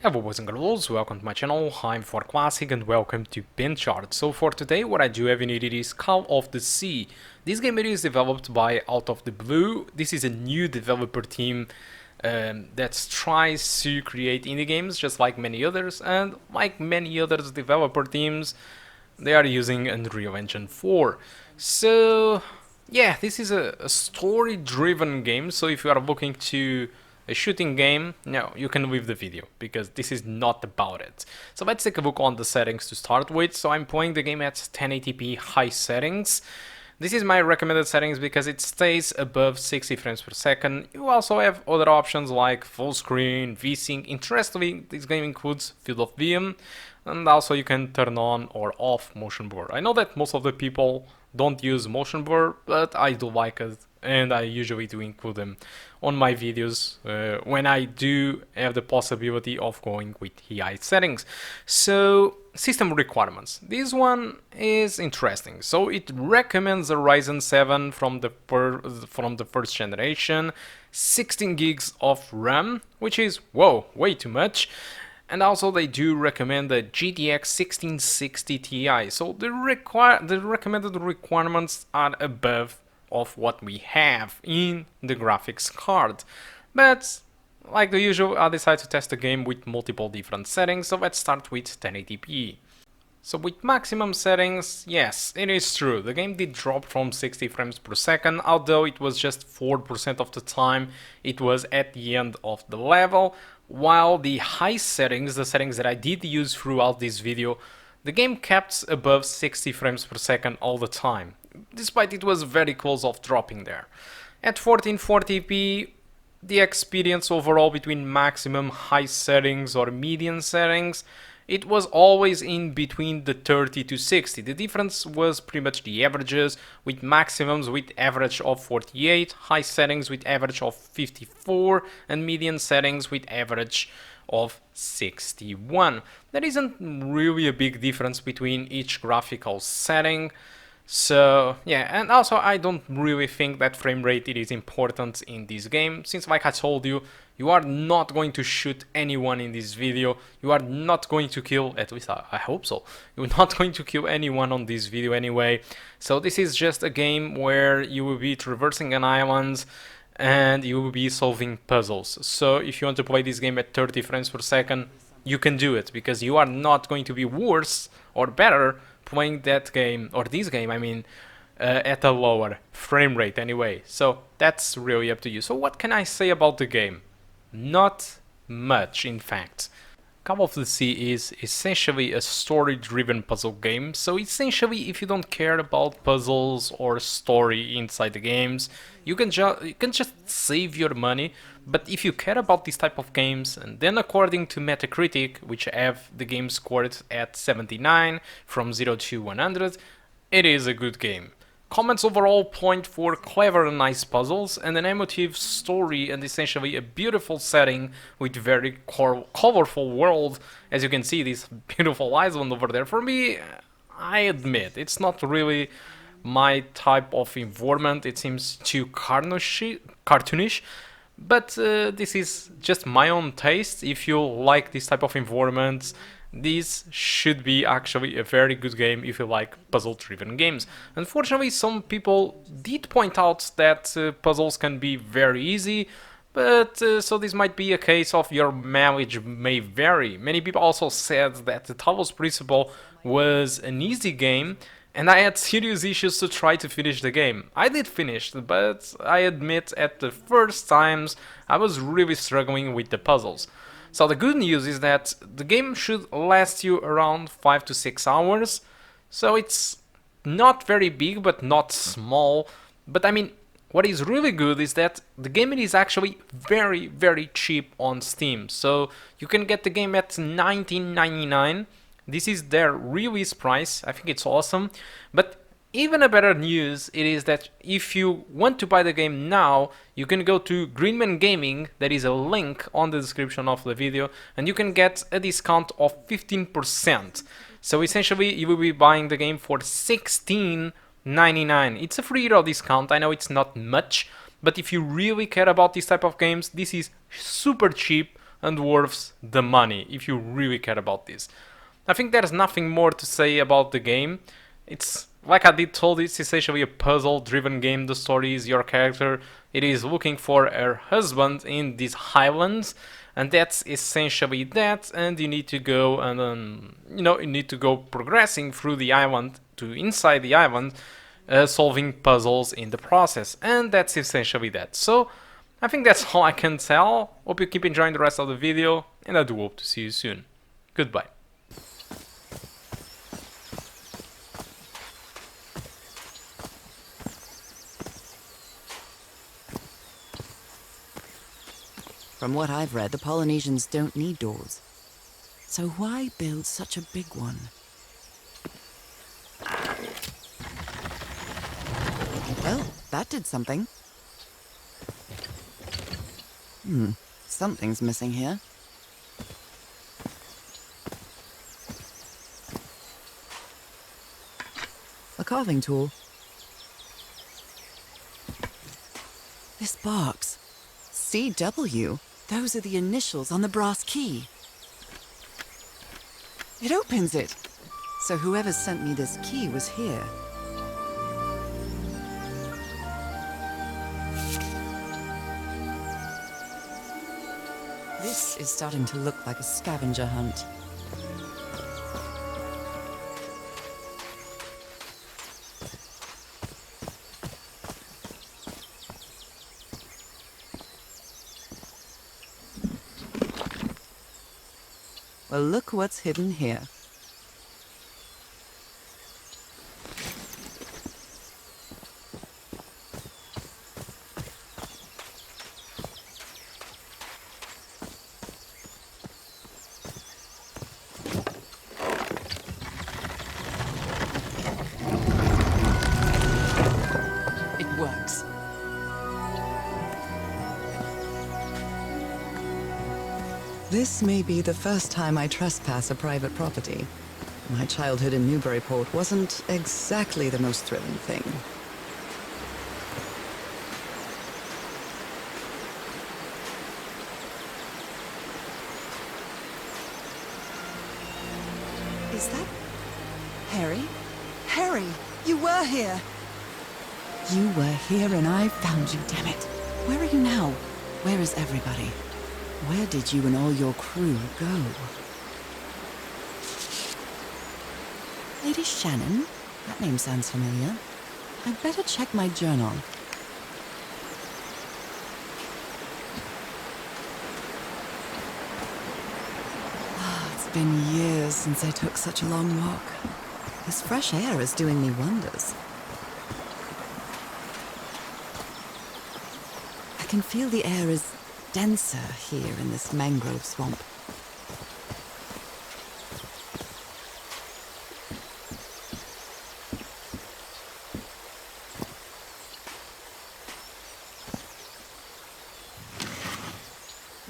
Hello boys and girls, welcome to my channel. I'm ForClassic and welcome to BenchART. So for today what I do have in it is Call of the Sea. This game is developed by Out of the Blue. This is a new developer team that tries to create indie games just like many others, and like many other developer teams they are using Unreal Engine 4. So yeah, this is a story driven game, so if you are looking to a shooting game, no, you can leave the video because this is not about it. So let's take a look on the settings to start with. So I'm playing the game at 1080p high settings. This is my recommended settings because it stays above 60 frames per second. You also have other options like full screen, VSync. Interestingly, this game includes field of view, and also you can turn on or off motion blur. I know that most of the people don't use motion blur, but I do like it, and I usually do include them on my videos when I do have the possibility of going with AI settings. So system requirements, this one is interesting. So it recommends a Ryzen 7 from the first generation, 16 gigs of RAM, which is way too much. And also they do recommend the GTX 1660 Ti. So the recommended requirements are above of what we have in the graphics card. But like the usual, I decided to test the game with multiple different settings, so let's start with 1080p. So with maximum settings, yes, it is true, the game did drop from 60 frames per second, although it was just 4% of the time it was at the end of the level, while the high settings, the settings that I did use throughout this video, the game kept above 60 frames per second all the time, despite it was very close of dropping there. At 1440p, the experience overall between maximum high settings or median settings, it was always in between the 30 to 60. The difference was pretty much the averages, with maximums with average of 48, high settings with average of 54, and median settings with average of 61. There isn't really a big difference between each graphical setting. So yeah, and also I don't really think that frame rate it is important in this game, since like I told you, you are not going to shoot anyone in this video, you are not going to kill, at least I hope so, you're not going to kill anyone on this video anyway. So this is just a game where you will be traversing an island and you will be solving puzzles. So if you want to play this game at 30 frames per second, you can do it, because you are not going to be worse or better playing that game, or this game, I mean, at a lower frame rate anyway. So that's really up to you. So what can I say about the game? Not much, in fact. Call of the Sea is essentially a story-driven puzzle game, so essentially if you don't care about puzzles or story inside the games, you can just save your money. But if you care about this type of games, and then according to Metacritic, which have the game scored at 79 from 0 to 100, it is a good game. Comments overall point for clever and nice puzzles and an emotive story and essentially a beautiful setting with very colorful world. As you can see, this beautiful island over there. For me, I admit, it's not really my type of environment. It seems too cartoonish. But this is just my own taste. If you like this type of environments, this should be actually a very good game if you like puzzle-driven games. Unfortunately, some people did point out that puzzles can be very easy, but so this might be a case of your mileage may vary. Many people also said that the Talos Principle was an easy game, and I had serious issues to try to finish the game. I did finish, but I admit at the first times I was really struggling with the puzzles. So the good news is that the game should last you around 5 to 6 hours, so it's not very big but not small. But I mean, what is really good is that the game is actually very cheap on Steam, so you can get the game at $19.99. This is their release price. I think it's awesome. But even a better news it is that if you want to buy the game now, you can go to Greenman Gaming, there is a link on the description of the video, and you can get a discount of 15%. So essentially you will be buying the game for $16.99. It's a €3 discount, I know it's not much, but if you really care about this type of games, this is super cheap and worth the money if you really care about this. I think there's nothing more to say about the game. It's like I did told, it's essentially a puzzle-driven game. The story is your character. It is looking for her husband in these highlands, and that's essentially that. And you need to go and you need to go progressing through the island to inside the island, solving puzzles in the process, and that's essentially that. So I think that's all I can tell. Hope you keep enjoying the rest of the video, and I do hope to see you soon. Goodbye. From what I've read, the Polynesians don't need doors. So why build such a big one? Well, that did something. Something's missing here. A carving tool. This box. CW. Those are the initials on the brass key. It opens it. So whoever sent me this key was here. This is starting to look like a scavenger hunt. Well, look what's hidden here. It works. This may be the first time I trespass a private property. My childhood in Newburyport wasn't exactly the most thrilling thing. Is that Harry? Harry, you were here! You were here and I found you, damn it. Where are you now? Where is everybody? Where did you and all your crew go? Lady Shannon? That name sounds familiar. I'd better check my journal. It's been years since I took such a long walk. This fresh air is doing me wonders. I can feel the air is denser here in this mangrove swamp.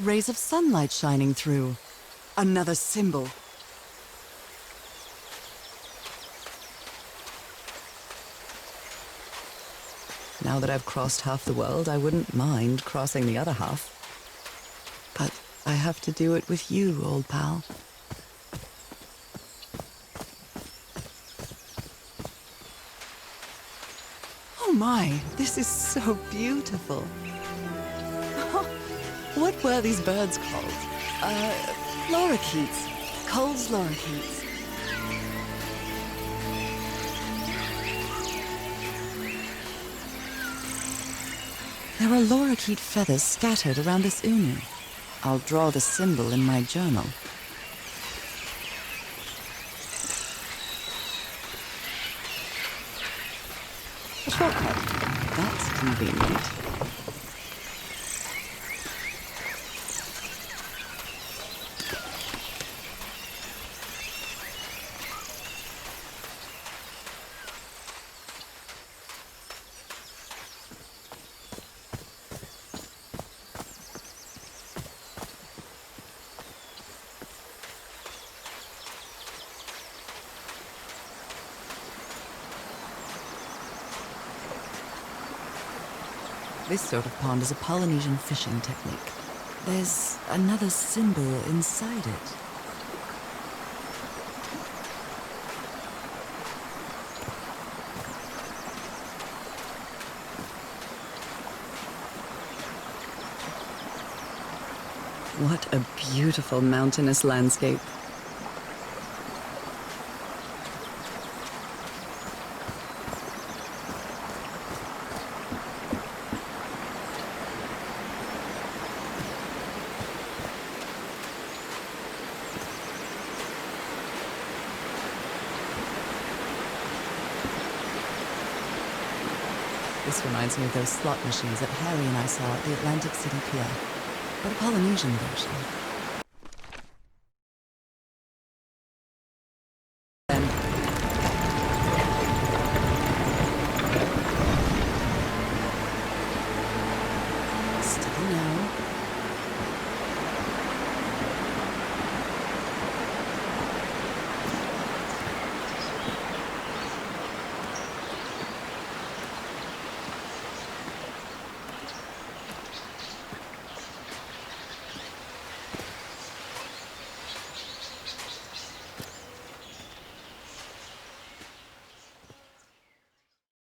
Rays of sunlight shining through. Another symbol. Now that I've crossed half the world, I wouldn't mind crossing the other half. But I have to do it with you, old pal. Oh my, this is so beautiful. What were these birds called? Lorikeets. Cole's lorikeets. There are lorikeet feathers scattered around this unu. I'll draw the symbol in my journal. A shortcut. That's convenient. This sort of pond is a Polynesian fishing technique. There's another symbol inside it. What a beautiful mountainous landscape. This reminds me of those slot machines that Harry and I saw at the Atlantic City Pier, but a Polynesian version.